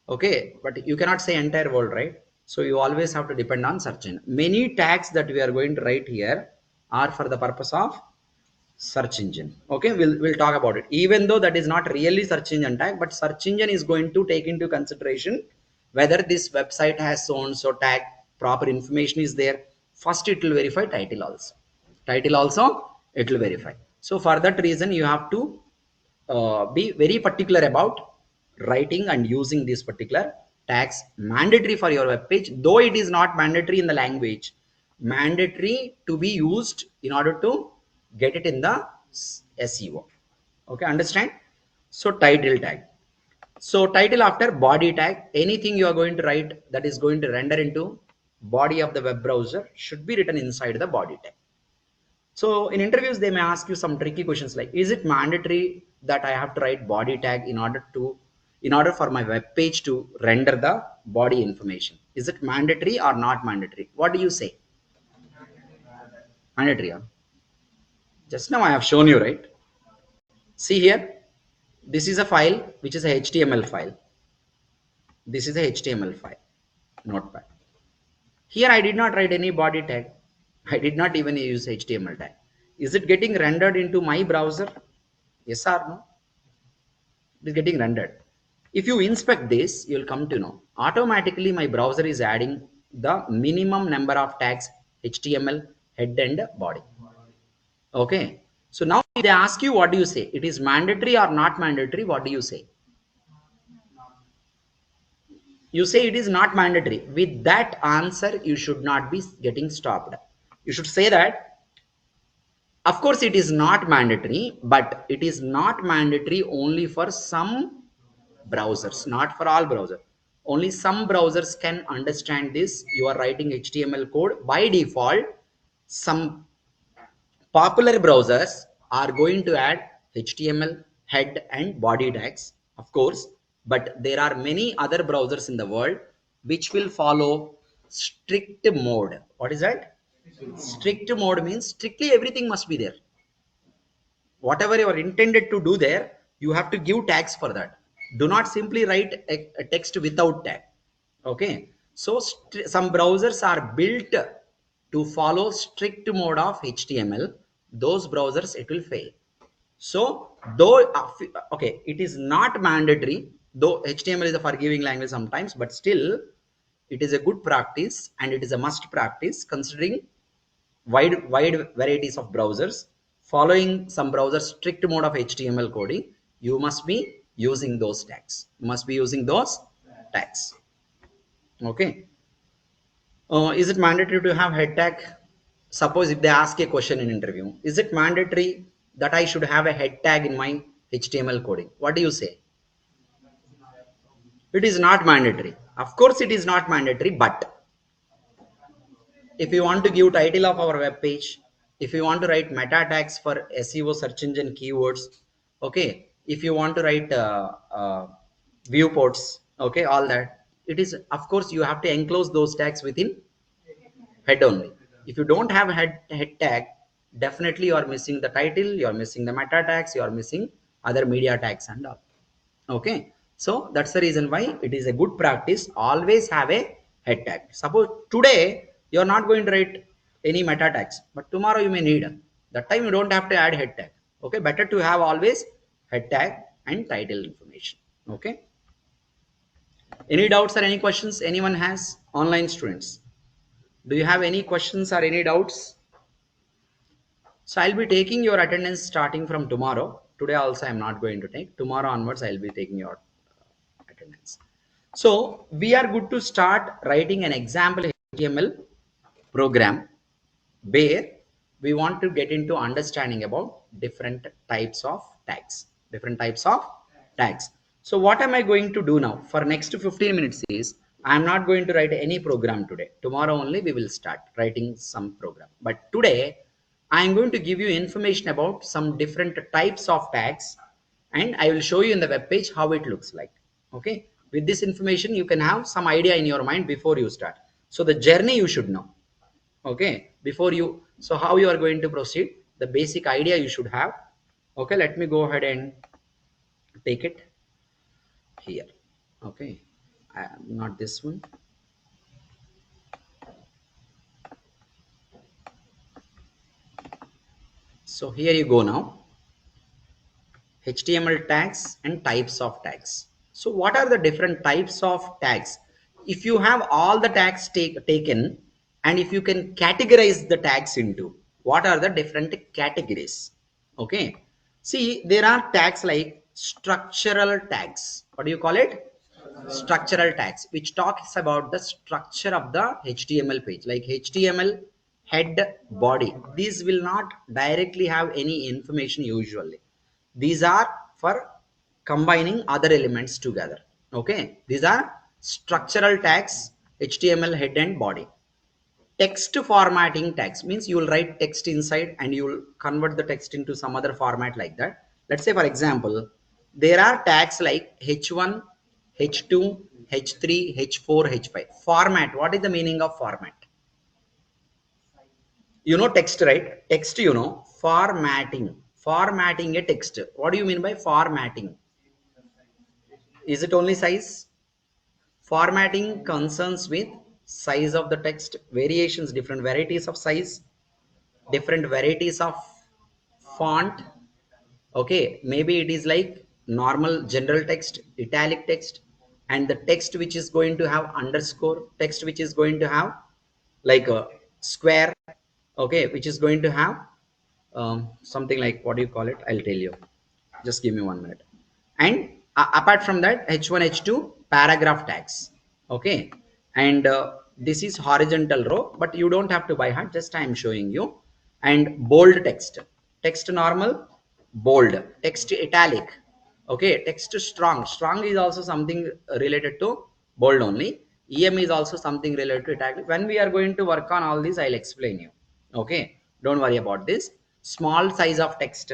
Okay, but you cannot say entire world, right? So you always have to depend on search engine. Many tags that we are going to write here are for the purpose of search engine. Okay, we'll talk about it. Even though that is not really search engine tag, but search engine is going to take into consideration whether this website has so and so tag, proper information is there. First it will verify title also. Title also it will verify. So for that reason you have to be very particular about writing and using these particular tags. Mandatory for your web page, though it is not mandatory in the language, mandatory to be used in order to get it in the SEO. Okay, understand? So title tag. So title after body tag, anything you are going to write that is going to render into body of the web browser should be written inside the body tag. So in interviews, they may ask you some tricky questions like, is it mandatory that I have to write body tag in order for my web page to render the body information? Is it mandatory or not mandatory? What do you say? Mandatory. Huh? Just now I have shown you, right? See here, this is a file which is a HTML file. This is a HTML file, notepad. Here I did not write any body tag. I did not even use HTML tag. Is it getting rendered into my browser? Yes or no? It is getting rendered. If you inspect this, you'll come to know automatically my browser is adding the minimum number of tags HTML head and body. Okay. So now if they ask you, what do you say? It is mandatory or not mandatory? What do you say? You say it is not mandatory. With that answer, you should not be getting stopped. You should say that, of course, it is not mandatory, but it is not mandatory only for some browsers, not for all browsers. Only some browsers can understand this. You are writing HTML code by default. Some popular browsers are going to add HTML head and body tags, of course, but there are many other browsers in the world which will follow strict mode. What is that? Strict mode means strictly everything must be there. Whatever you are intended to do there, you have to give tags for that. Do not simply write a text without tag. Okay, so some browsers are built to follow strict mode of HTML. Those browsers it will fail. So though okay, it is not mandatory, though HTML is a forgiving language sometimes, but still it is a good practice and it is a must practice considering wide varieties of browsers. Following some browser strict mode of HTML coding, you must be using those tags. You must be using those tags. Okay. Is it mandatory to have head tag? Suppose if they ask a question in interview, is it mandatory that I should have a head tag in my HTML coding? What do you say? It is not mandatory. Of course, it is not mandatory, but if you want to give title of our web page, if you want to write meta tags for SEO search engine keywords, okay, if you want to write viewports, okay, all that, it is of course you have to enclose those tags within head only. If you don't have head tag, definitely you are missing the title, you are missing the meta tags, you are missing other media tags and all. Okay, so that's the reason why it is a good practice. Always have a head tag. Suppose today you are not going to write any meta tags, but tomorrow you may need. That time you don't have to add head tag. Okay, better to have always head tag and title information. Okay. Any doubts or any questions anyone has? Online students, do you have any questions or any doubts? So I'll be taking your attendance starting from tomorrow. Today also I'm not going to take. Tomorrow onwards I'll be taking your attendance. So we are good to start writing an example HTML program where we want to get into understanding about different types of tags. Different types of tags. So what am I going to do now? For next 15 minutes is I am not going to write any program today. Tomorrow only we will start writing some program. But today I am going to give you information about some different types of tags and I will show you in the web page how it looks like. Okay. With this information, you can have some idea in your mind before you start. So the journey you should know. Okay. Before you, so how you are going to proceed, the basic idea you should have. Okay. Let me go ahead and take it here. Okay. Not this one. So here you go now. HTML tags and types of tags. So what are the different types of tags? If you have all the tags taken and if you can categorize the tags into what are the different categories? Okay. See, there are tags like structural tags. What do you call it? Structural tags, which talks about the structure of the HTML page, like HTML head, body. These will not directly have any information usually. These are for combining other elements together. Okay, these are structural tags, HTML head and body. Text formatting tags means you will write text inside and you will convert the text into some other format like that. Let's say for example, there are tags like H1, H2, H3, H4, H5. Format. What is the meaning of format? You know text, right? Text, you know. Formatting. Formatting a text. What do you mean by formatting? Is it only size? Formatting concerns with size of the text, variations, different varieties of size, different varieties of font. Okay, maybe it is like normal general text, italic text, and the text which is going to have underscore, text which is going to have like a square, okay, which is going to have something like, what do you call it? I'll tell you. Just give me 1 minute. And apart from that, H1, H2 paragraph tags. Okay. And this is horizontal row, but you don't have to by heart. Just I am showing you. And bold text. Text normal, bold. Text italic. Okay. Text strong. Strong is also something related to bold only. EM is also something related to italic. When we are going to work on all these, I'll explain you. Okay. Don't worry about this. Small size of text.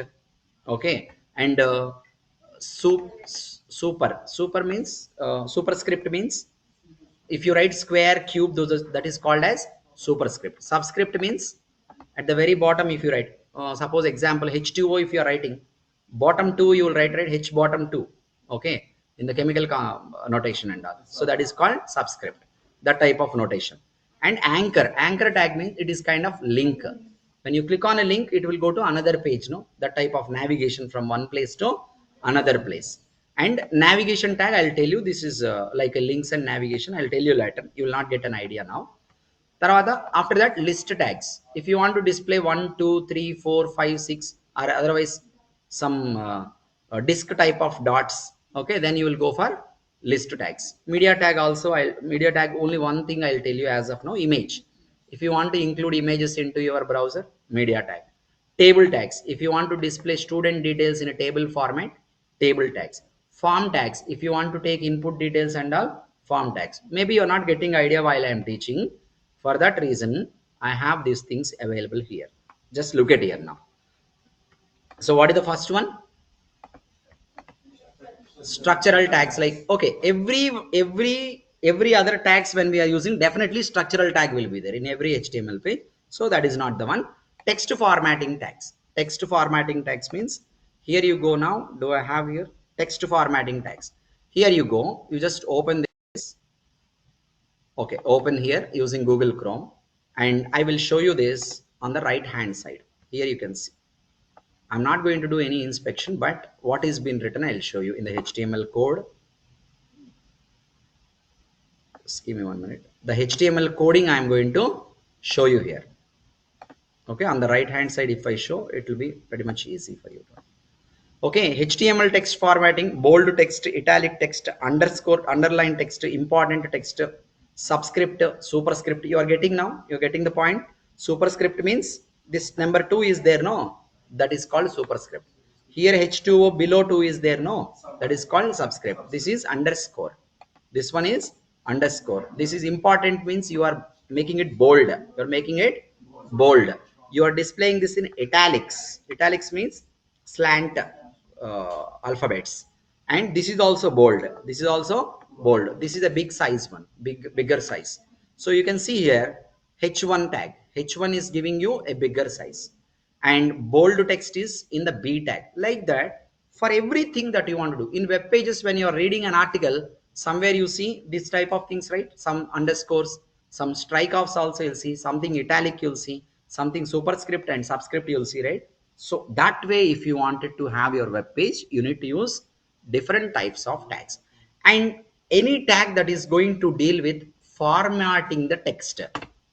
Okay. And super means superscript means if you write square, cube, that is called as superscript. Subscript means at the very bottom, if you write suppose example H2O, if you are writing bottom 2, you will write H bottom 2. Okay, in the chemical notation and all. So that is called subscript, that type of notation. And anchor tag means it is kind of link. When you click on a link, it will go to another page, no, that type of navigation from one place to another place. And navigation tag, I'll tell you, this is like a links and navigation, I'll tell you later, you will not get an idea now. తర్వాత after that list tags, if you want to display 1 2 3 4 5 6 or otherwise some disk type of dots, okay, then you will go for list tags. Media tag also, media tag only one thing I'll tell you as of now, image. If you want to include images into your browser, media tag. Table tags, if you want to display student details in a table format, table tags. Form tags, if you want to take input details and all, form tags. Maybe you're not getting idea while I am teaching, for that reason I have these things available here. Just look at here now. So what is the first one? Structural tags. Like, okay, every other tags when we are using, definitely structural tag will be there in every HTML page, so that is not the one. Text formatting tags. Text formatting tags means, here you go. Now do I have here text formatting tags? Here you go, you just open this. Okay, open here using Google Chrome, and I will show you this on the right hand side. Here you can see, I'm not going to do any inspection, but what is been written I'll show you in the HTML code. Just give me 1 minute. The HTML coding I'm going to show you here. Okay, on the right hand side, if I show, it will be pretty much easy for you. Okay, HTML text formatting: bold text, italic text, underscore, underline text, important text, subscript, superscript. You are getting now, you're getting the point. Superscript means this number 2 is there, no, that is called superscript. Here H2O below 2 is there, no, that is called subscript. This is underscore, this one is underscore. This is important means you are making it bold, you're making it bold. You are displaying this in italics. Italics means slant alphabets. And this is also bold, this is also bold. This is a big size one, bigger size. So you can see here H1 tag, H1 is giving you a bigger size, and bold text is in the B tag. Like that, for everything that you want to do in web pages, when you are reading an article, somewhere you see this type of things, right? Some underscores, some strike offs also you'll see, something italic you'll see, something superscript and subscript you'll see, right? So that way, if you wanted to have your web page, you need to use different types of tags. And any tag that is going to deal with formatting the text,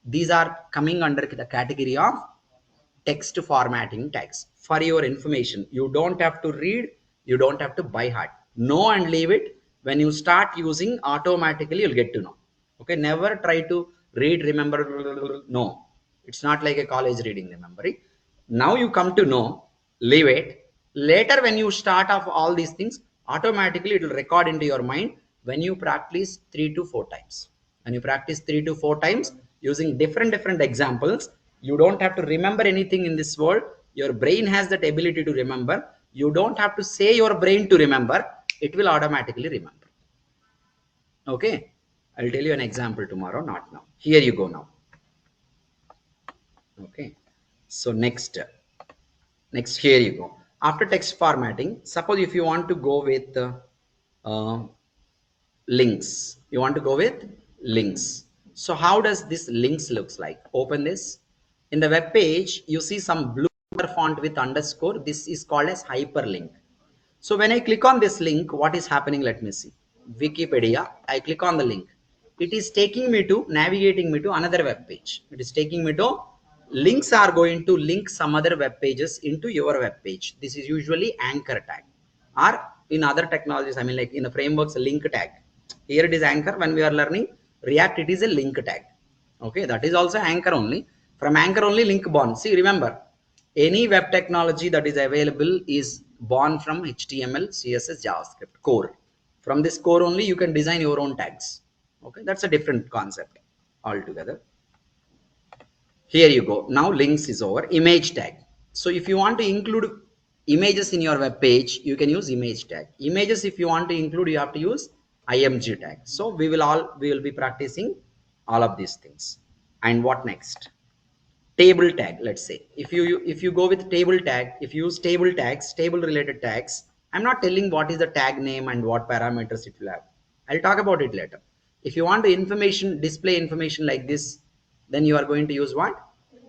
these are coming under the category of text formatting tags. For your information, you don't have to read, you don't have to by heart, know and leave it. When you start using, automatically you'll get to know. Okay, never try to read, remember. No, it's not like a college reading remembering. Now you come to know, leave it. Later when you start off all these things, automatically it will record into your mind. When you practice 3 to 4 times, when you practice 3 to 4 times using different examples, you don't have to remember anything in this world. Your brain has that ability to remember. You don't have to say your brain to remember, it will automatically remember. Okay, I'll tell you an example tomorrow, not now. Here you go now. Okay, so next here you go. After text formatting, suppose if you want to go with uh, links, you want to go with links. So how does this links looks like? Open this. In the web page, you see some blue font with underscore. This is called as hyperlink. So when I click on this link, what is happening? Let me see. Wikipedia. I click on the link. It is taking me to, navigating me to another web page. It is taking me to, links are going to link some other web pages into your web page. This is usually anchor tag, or in other technologies, I mean like in the frameworks, link tag. Here it is anchor. When we are learning React, it is a link tag. Okay, that is also anchor only. From anchor only, link born. See, remember, any web technology that is available is born from HTML, CSS, JavaScript core. From this core only, you can design your own tags. Okay, that's a different concept altogether. Here you go. Now links is over. Image tag. So if you want to include images in your web page, you can use image tag. Images, if you want to include, you have to use img tag. So we will be practicing all of these things. And what next? Table tag. Let's say if you go with table tag, if you use table tags, table related tags, I'm not telling what is the tag name and what parameters it will have. I'll talk about it later. If you want the information, display information like this, then you are going to use what?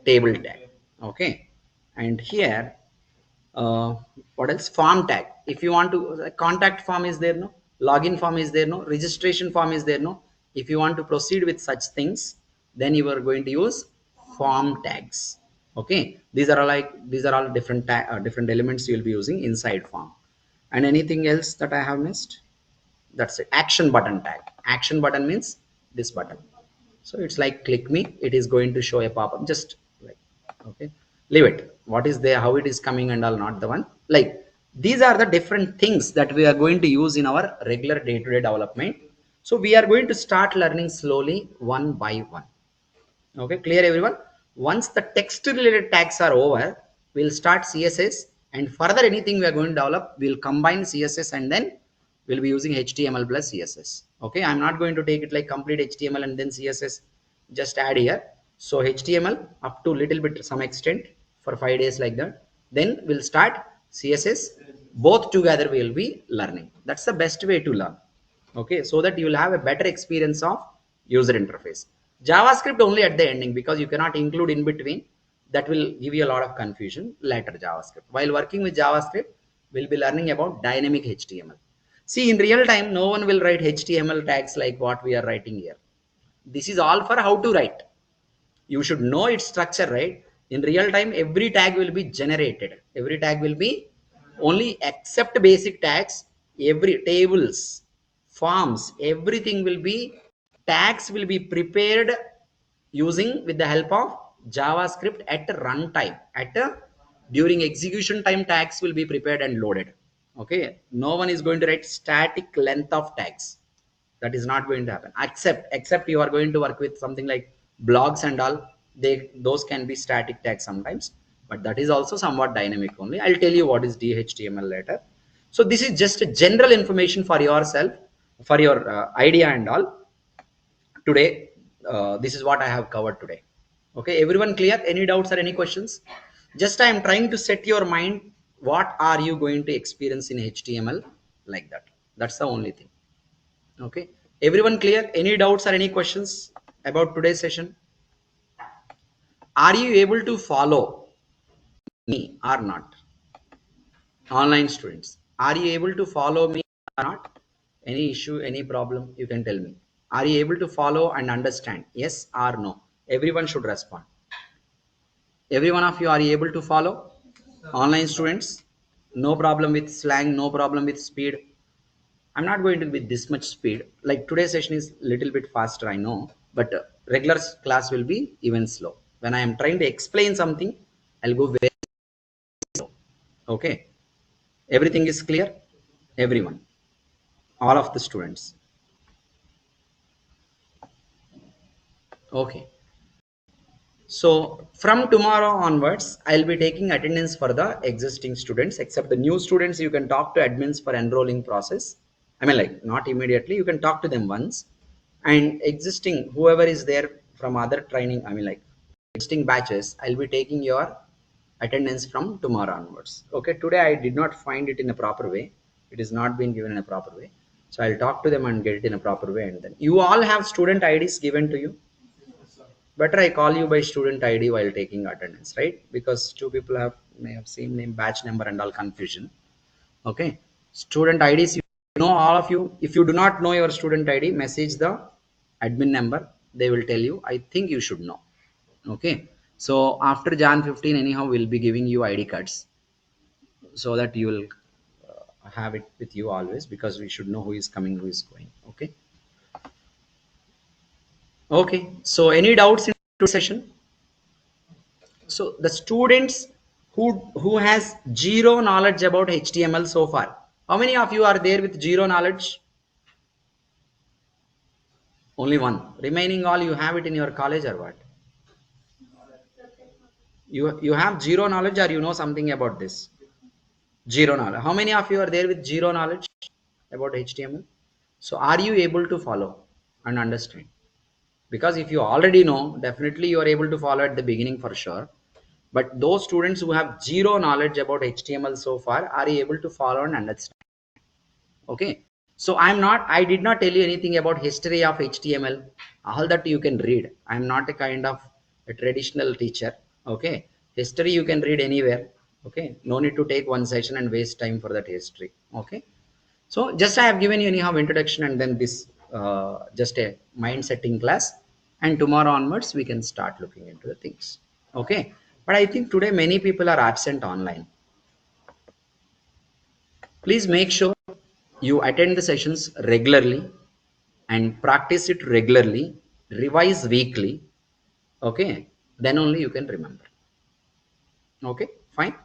Table tag. Okay, and here what else? Form tag. If you want to, contact form is there, no? Login form is there, no? Registration form is there, no? If you want to proceed with such things, then you are going to use form tags. Okay, these are all different elements you will be using inside form. And anything else that I have missed? That's it. Action button tag. Action button means this button. So it's like click me, it is going to show a pop-up, just like, okay, leave it. What is there, how it is coming and all, not the one. Like, these are the different things that we are going to use in our regular day-to-day development. So we are going to start learning slowly, one by one. Okay, clear everyone? Once the text related tags are over, we'll start CSS, and further anything we are going to develop, we'll combine CSS and then we'll be using HTML plus CSS. Okay, I'm not going to take it like complete HTML and then CSS just add here. So HTML up to little bit some extent for 5 days like that. Then we'll start CSS. Both together we will be learning. That's the best way to learn. Okay, so that you will have a better experience of user interface. JavaScript only at the ending, because you cannot include in between. That will give you a lot of confusion later. JavaScript, while working with JavaScript, we'll be learning about dynamic HTML. See, in real time no one will write HTML tags like what we are writing here. This is all for how to write. You should know its structure, right? In real time every tag will be generated, every tag will be only except basic tags. Every tables, forms, everything will be, tags will be prepared using with the help of JavaScript at runtime. At during execution time, tags will be prepared and loaded. Okay, no one is going to write static length of tags. That is not going to happen, except you are going to work with something like blogs and all. Those can be static tags sometimes, but that is also somewhat dynamic only. I'll tell you what is DHTML later. So this is just a general information for yourself, for your idea and all. Today, this is what I have covered today. Okay, everyone clear? Any doubts or any questions? Just I am trying to set your mind, what are you going to experience in HTML, like that. That's the only thing. Okay, everyone clear? Any doubts or any questions about today's session? Are you able to follow me or not? Online students, are you able to follow me or not? Any issue, any problem, you can tell me. Are you able to follow and understand? Yes or no? Everyone should respond. Every one of you, are you able to follow? Online students, no problem with slang, no problem with speed. I'm not going to be this much speed. Like today's session is little bit faster, I know, but regular class will be even slow. When I am trying to explain something, I'll go very slow. Okay, everything is clear? Everyone, all of the students. Okay. So from tomorrow onwards, I'll be taking attendance for the existing students, except the new students. You can talk to admins for enrolling process. I mean, like not immediately. You can talk to them once. And existing, whoever is there from other training, I mean, like existing batches, I'll be taking your attendance from tomorrow onwards. Okay. Today I did not find it in a proper way. It is not been given in a proper way. So I'll talk to them and get it in a proper way. And then you all have student IDs given to you. Better I call you by student ID while taking attendance, right? Because two people may have same name, batch number and all confusion. Okay, student IDs, you know, all of you. If you do not know your student ID, message the admin number, they will tell you. I think you should know. Okay, so after Jan 15 anyhow we'll be giving you ID cards, so that you will have it with you always, because we should know who is coming, who is going. Okay. Okay, so any doubts in today's session? So the students who has zero knowledge about HTML so far, how many of you are there with zero knowledge? Only one. Remaining all, you have it in your college or what? You have zero knowledge, or you know something about this? Zero knowledge. How many of you are there with zero knowledge about HTML? So are you able to follow and understand? Because if you already know, definitely you are able to follow at the beginning for sure. But those students who have zero knowledge about HTML so far, are you able to follow and understand? Okay, so I did not tell you anything about history of HTML. All that you can read. I'm not a kind of a traditional teacher. Okay, history you can read anywhere. Okay, no need to take one session and waste time for that history. Okay, so just I have given you anyhow introduction, and then this just a mind setting class, and tomorrow onwards we can start looking into the things. Okay, but I think today many people are absent online. Please make sure you attend the sessions regularly and practice it regularly, revise weekly. Okay, then only you can remember. Okay, fine.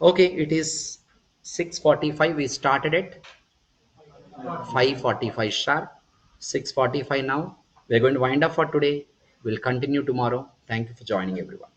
Okay, it is 6:45. We started at 5:45 sharp. 6:45 now. We're going to wind up for today. We'll continue tomorrow. Thank you for joining, everyone.